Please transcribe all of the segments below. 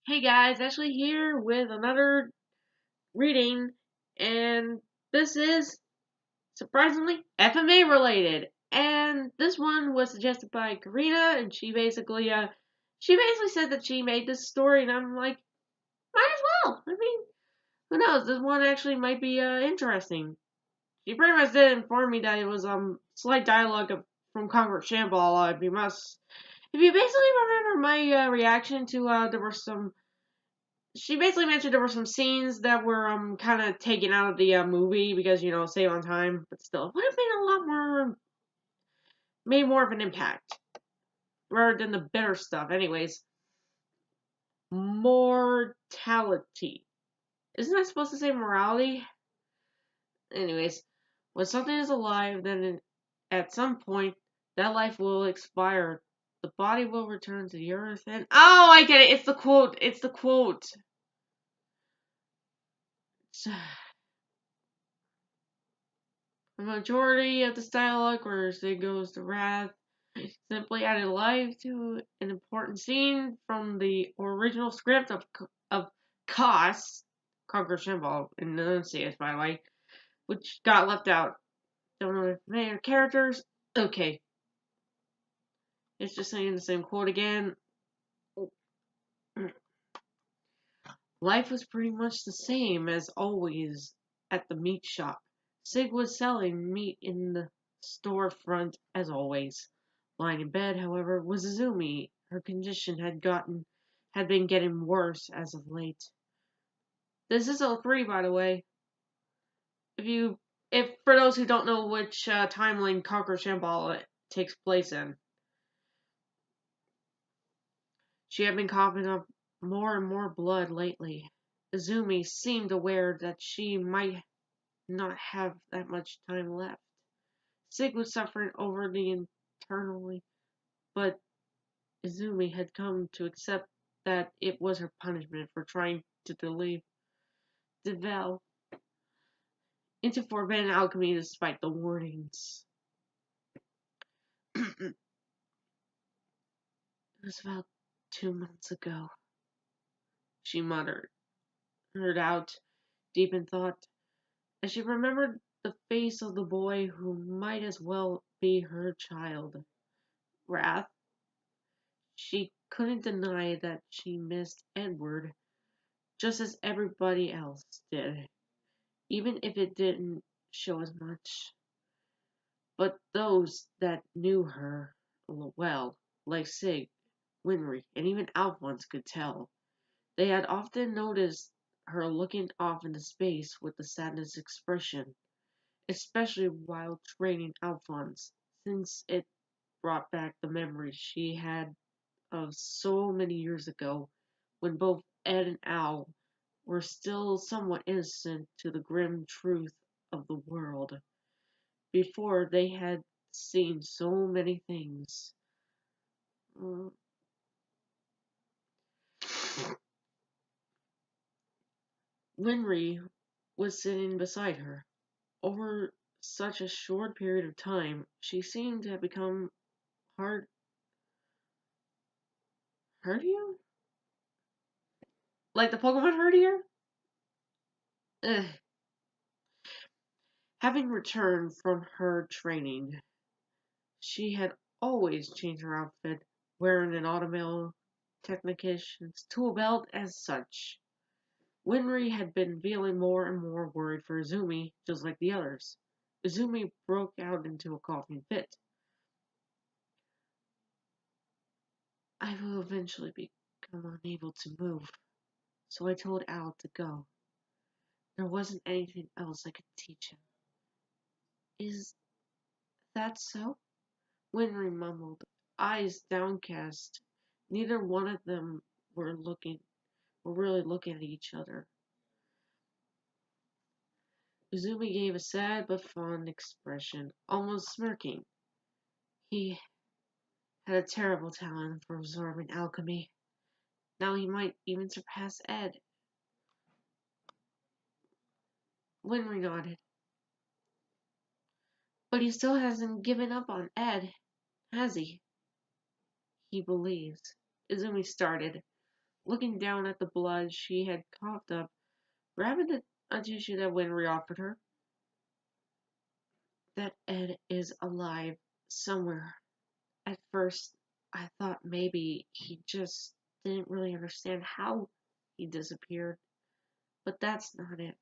Hey guys, Ashley here with another reading, and this is surprisingly FMA related. And this one was suggested by Karina, and she basically said that she made this story, and I'm like, might as well. I mean, who knows? This one actually might be interesting. She pretty much did inform me that it was slight dialogue from Congress Shambhala. If you basically remember my reaction to there were some she basically mentioned there were some scenes that were kind of taken out of the movie because save on time, but still it would have been a lot more made more of an impact rather than the bitter stuff. Anyways, mortality. Isn't that supposed to say morality? Anyways, when something is alive, then at some point that life will expire. The body will return to the earth, and I get it. It's the quote. It's the quote. The majority of this dialogue, where Sid goes to wrath, simply added life to an important scene from the original script of C.O.S. Conquer Symbol in the CS, by the way, which got left out. Don't know the main characters. Okay, it's just saying the same quote again. Life was pretty much the same as always at the meat shop. Sig was selling meat in the storefront as always. Lying in bed, however, was Izumi. Her condition had been getting worse as of late. This is O3, by the way. If for those who don't know which timeline Conquer Shambhala takes place in, she had been coughing up more and more blood lately. Izumi seemed aware that she might not have that much time left. Sig was suffering over the internally, but Izumi had come to accept that it was her punishment for trying to develop into forbidden alchemy despite the warnings. It was about 2 months ago, she muttered, heard out, deep in thought, as she remembered the face of the boy who might as well be her child. Wrath. She couldn't deny that she missed Edward just as everybody else did, even if it didn't show as much. But those that knew her well, like Sig, Winry, and even Alphonse, could tell. They had often noticed her looking off into space with a sadness expression, especially while training Alphonse, since it brought back the memories she had of so many years ago when both Ed and Al were still somewhat innocent to the grim truth of the world before they had seen so many things. Mm. Winry was sitting beside her. Over such a short period of time, she seemed to have become hard herdier? Like the Pokemon herdier? Ugh. Having returned from her training, she had always changed her outfit, wearing an automail technician's tool belt as such. Winry had been feeling more and more worried for Izumi, just like the others. Izumi broke out into a coughing fit. I will eventually become unable to move, so I told Al to go. There wasn't anything else I could teach him. Is that so? Winry mumbled, eyes downcast. Neither one of them were really looking at each other. Izumi gave a sad but fond expression, almost smirking. He had a terrible talent for absorbing alchemy. Now he might even surpass Ed. Winry nodded. But he still hasn't given up on Ed, has he? He believes. Izumi started. looking down at the blood she had coughed up, grabbing a tissue that Winry offered her. That Ed is alive somewhere. At first, I thought maybe he just didn't really understand how he disappeared, but that's not it.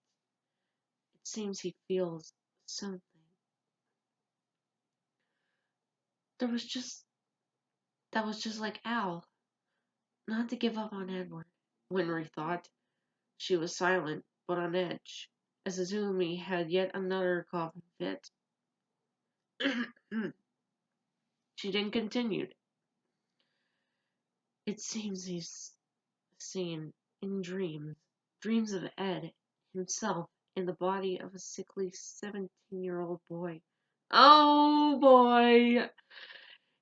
It seems he feels something. There was just that was just like Al. Not to give up on Edward, Winry thought. She was silent, but on edge, as Azumi had yet another coughing fit. She then continued. It seems he's seen in dreams of Ed himself in the body of a sickly 17-year-old boy. Oh boy!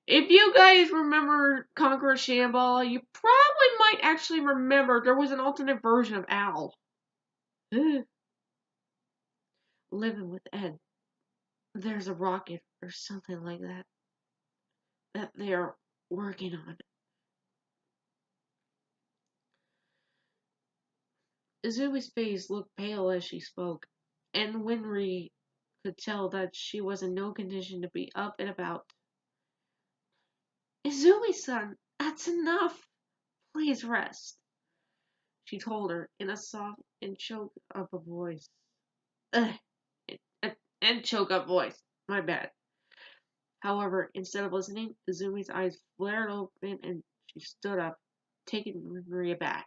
If you guys remember Conqueror Shambhala, you probably might actually remember there was an alternate version of Al. Living with Ed. There's a rocket or something like that they are working on. Izumi's face looked pale as she spoke, and Winry could tell that she was in no condition to be up and about. Izumi-san, that's enough. Please rest, she told her in a soft and choked up a voice. Ugh, and choke up voice. My bad. However, instead of listening, Izumi's eyes flared open and she stood up, taking Winry aback.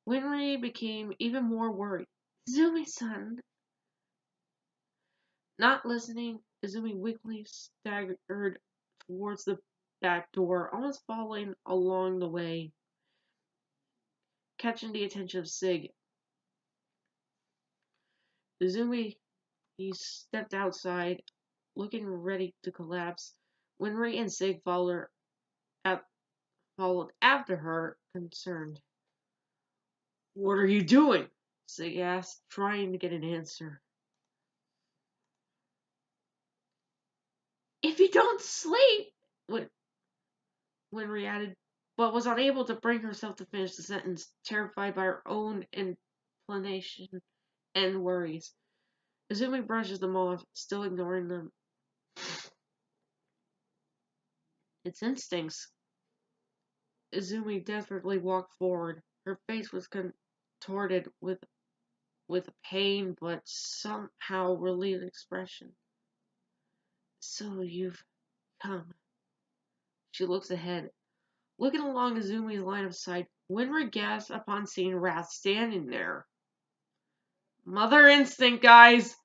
Winry became even more worried. Izumi-san. Not listening, Izumi weakly staggered towards the back door, almost falling along the way, catching the attention of Sig. Izumi, he stepped outside, looking ready to collapse. Winry and Sig followed after her, concerned. What are you doing? Sig asked, trying to get an answer. If you don't sleep, Winry added, but was unable to bring herself to finish the sentence, terrified by her own inclination and worries. Izumi brushes them off, still ignoring them. Its instincts. Izumi desperately walked forward. Her face was contorted with pain, but somehow relieved expression. So you've come. She looks ahead. Looking along Izumi's line of sight, Winry gasped upon seeing Wrath standing there. Mother instinct, guys!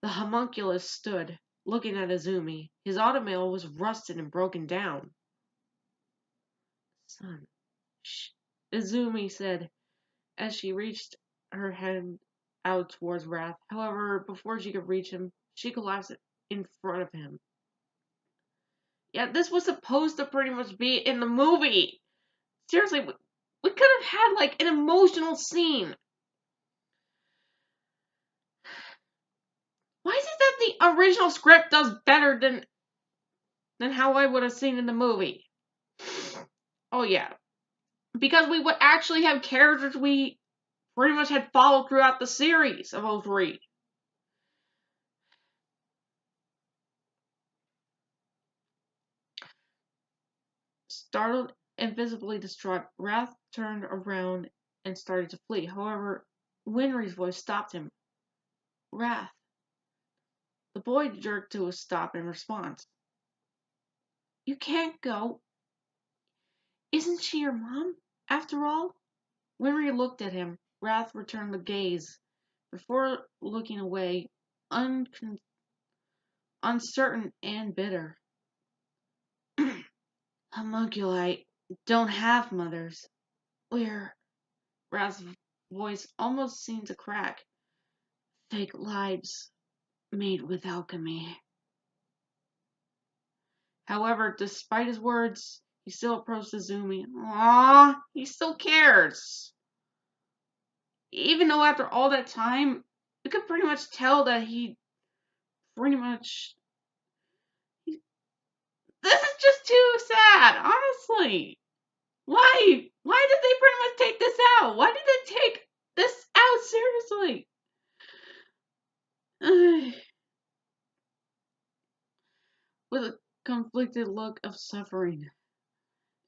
The homunculus stood, looking at Izumi. His automail was rusted and broken down. Son, shh, Izumi said, as she reached her hand out towards Wrath. However, before she could reach him, she collapsed in front of him. Yeah, this was supposed to pretty much be in the movie. Seriously, we could have had like an emotional scene. Why is it that the original script does better than how I would have seen in the movie? Oh yeah, because we would actually have characters we pretty much had followed throughout the series of 03. Startled and visibly distraught, Wrath turned around and started to flee. However, Winry's voice stopped him. Wrath. The boy jerked to a stop in response. You can't go. Isn't she your mom, after all? Winry looked at him. Wrath returned the gaze, before looking away, uncertain and bitter. Homunculi don't have mothers. We're... Wrath's voice almost seemed to crack. Fake lives made with alchemy. However, despite his words, he still approached Izumi. Aww, he still cares. Even though after all that time, you could pretty much tell that he pretty much... This is just too sad, honestly. Why? Why did they pretty much take this out? Why did they take this out seriously? With a conflicted look of suffering,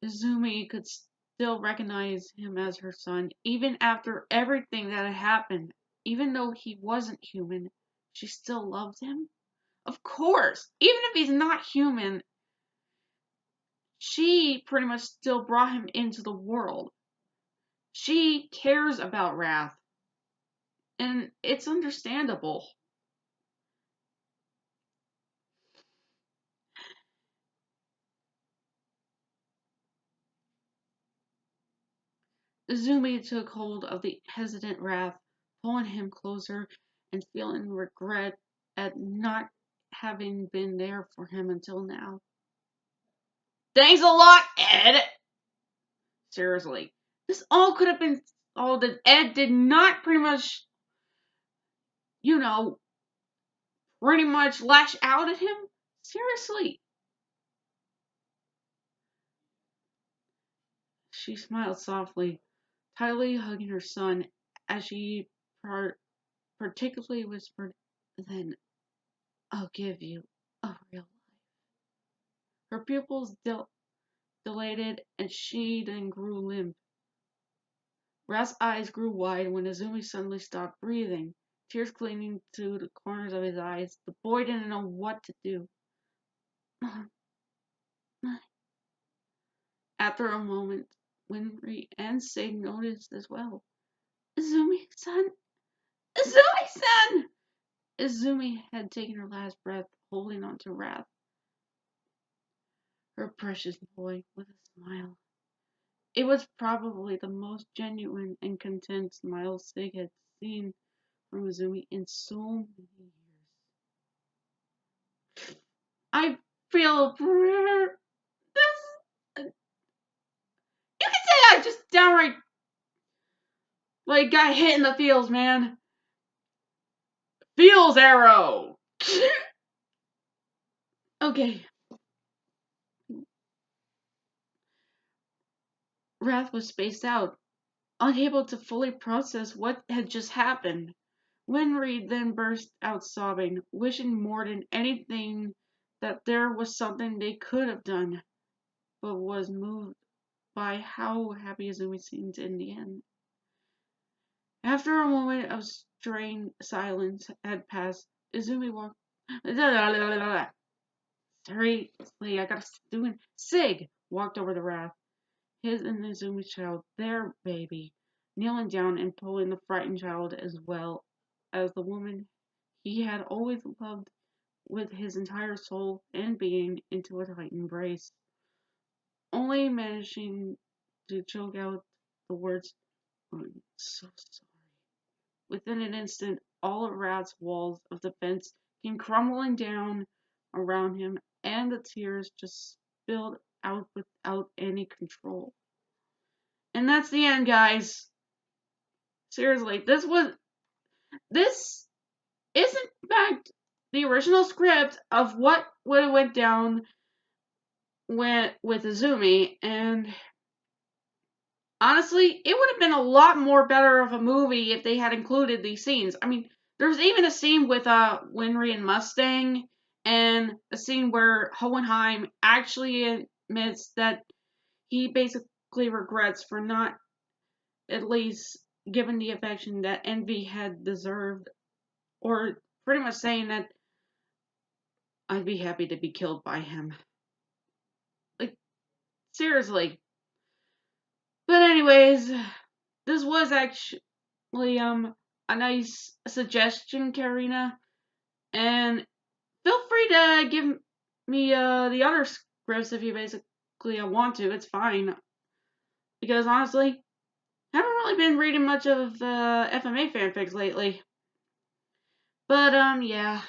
Izumi could still recognize him as her son, even after everything that had happened. Even though he wasn't human, she still loved him. Of course, even if he's not human, she pretty much still brought him into the world. She cares about Wrath, and it's understandable. Izumi took hold of the hesitant Wrath, pulling him closer and feeling regret at not having been there for him until now. Thanks a lot, Ed! Seriously. This all could have been all that Ed did not pretty much, you know, pretty much lash out at him. Seriously. She smiled softly, tightly hugging her son as she particularly whispered, "Then I'll give you a real life." Her pupils dilated and she then grew limp. Ra's eyes grew wide when Azumi suddenly stopped breathing, tears clinging to the corners of his eyes. The boy didn't know what to do. Mom. After a moment, Winry and Sig noticed as well. Izumi-san! Izumi-san! Izumi had taken her last breath, holding on to Wrath, her precious boy, with a smile. It was probably the most genuine and content smile Sig had seen from Izumi in so many years. I feel this. You can say I just downright like got hit in the feels, man. Feels arrow. Okay. Wrath was spaced out, unable to fully process what had just happened. Winry then burst out sobbing, wishing more than anything that there was something they could have done, but was moved by how happy Izumi seemed in the end. After a moment of strained silence had passed, Izumi walked. Seriously, I gotta stop doing. Sig walked over to Wrath, his and Izumi's child, their baby, kneeling down and pulling the frightened child as well as the woman he had always loved with his entire soul and being into a tight embrace, only managing to choke out the words, "I'm so sorry." Within an instant, all of Rat's walls of defense came crumbling down around him, and the tears just spilled out without any control. And that's the end, guys. Seriously, this is in fact the original script of what would have went down with Izumi, and honestly, it would have been a lot more better of a movie if they had included these scenes. I mean, there's even a scene with Winry and Mustang, and a scene where Hohenheim actually admits that he basically regrets for not at least giving the affection that Envy had deserved, or pretty much saying that I'd be happy to be killed by him. Like, seriously. But anyways, this was actually a nice suggestion, Karina, and feel free to give me the other scripts if you basically want to. It's fine, because honestly, I haven't really been reading much of FMA fanfics lately. But yeah,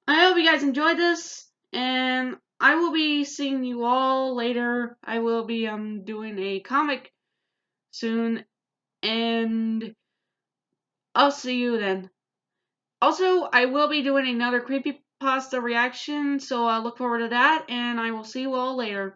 I hope you guys enjoyed this, and I will be seeing you all later. I will be doing a comic soon, and I'll see you then. Also, I will be doing another creepypasta reaction, so look forward to that, and I will see you all later.